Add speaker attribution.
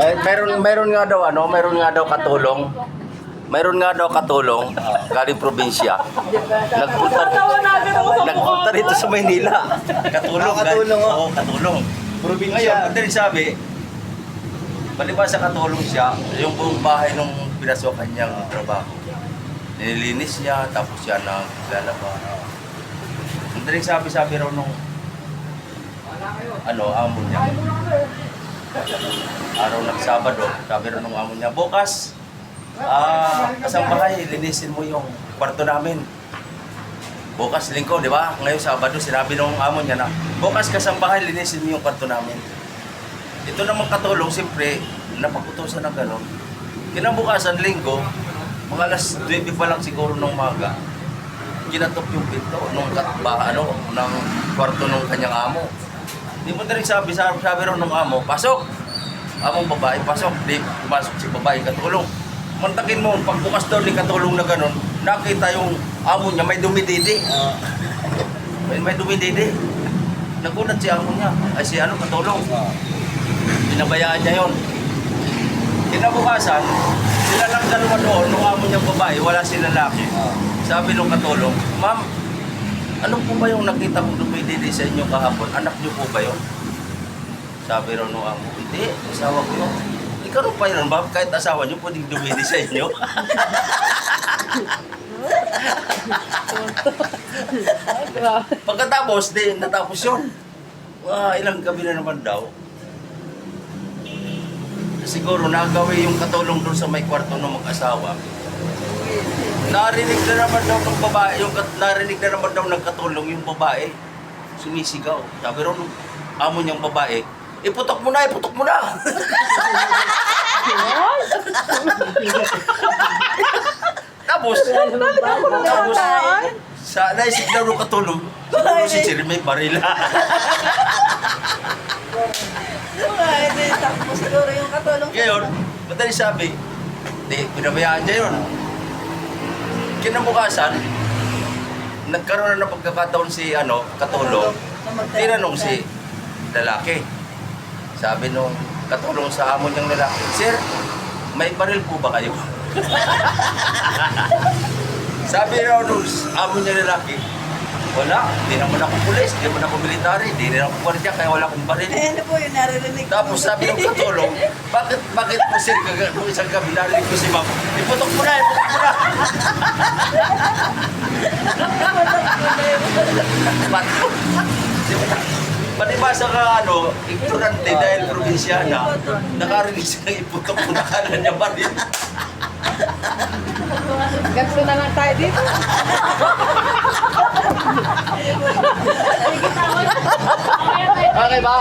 Speaker 1: Mayroon nga daw mayroon nga daw katulong. Mayroon nga daw katulong galing probinsya. Nagpunta dito sa Maynila. Katulong. Oo, katulong. Probinsya. Ngayon, ang sabi, palibas sa katulong siya, yung buong bahay nung pinasokan niyang trabaho. Nililinis niya, tapos siya naglalaba. Ang sabi raw nung amo niya. Araw ng Sabado, sabi raw nung amo niya, bukas, kasambahay, linisin mo yung kwarto namin. Bukas linggo, di ba? Ngayon Sabado, sinabi nung amo niya na, bukas kasambahay, linisin mo yung kwarto namin. Ito namang katulong, siyempre, napakutusan ng gano'n. Kinabukasan linggo, mga alas 9 pa lang siguro ng umaga, kinatok yung pinto ng kwarto ng kanyang amo. Di mo rin sabi raw ng amo, pasok! Among babae, pasok. Di pumasok si babae, katulong. Mantakin mo, pagbukas daw ni katulong na gano'n, nakita yung amo niya may dumididi. May dumididi. Nagulat si amo niya, ay si katulong. Pinabayaan niya yon. Kinabukasan, sila lang dalawa doon, nung amo niyang babae, wala si lalaki. Sabi nung katulong, ma'am, ano po ba yung nakita kong dumididi sa inyo kahapon? Anak niyo po ba yun? Sabi raw nung amo, hindi, asawa ko yun. Ikaw rin pa yun, ma'am, kahit asawa niyo pwedeng dumidi sa inyo. Pagkatapos, natapos yun. Ilang gabi na naman daw. Siguro nagawi yung katulong doon sa may kwarto ng mag-asawa. Narinig na naman daw ng babae, narinig na naman daw ng katulong yung babae. Sumisigaw. Sabi raw nung amo niyang babae, iputok mo na, iputok mo na! Tapos, naisip daw nung katulong, siguro si Chiri may barila.
Speaker 2: Tapos siguro yung katulong.
Speaker 1: Ngayon, madali sabi, pinabayaan niya yun. Kinabukasan, nagkaroon na ng pagkakataon si katulong. Tinanong si lalaki. Sabi nung katulong sa amo niyang lalaki, sir, may baril po ba kayo? Sabi raw nung amo niyang lalaki, wala, hindi naman ako pulis, hindi naman ako military, hindi naman ako kwardiya, kaya wala akong baril.
Speaker 2: Ano po yung narinig ko?
Speaker 1: Tapos sabi ng katulong, bakit po sir, kung isang gabi, narinig ko si ma'am, iputok mo na, iputok mo na. Palibasa ka ignorante dahil probinsyana, nakarinig siya ng iputok mo na kanan niya baril.
Speaker 3: Ganso na lang tayo dito.
Speaker 1: Okay ba?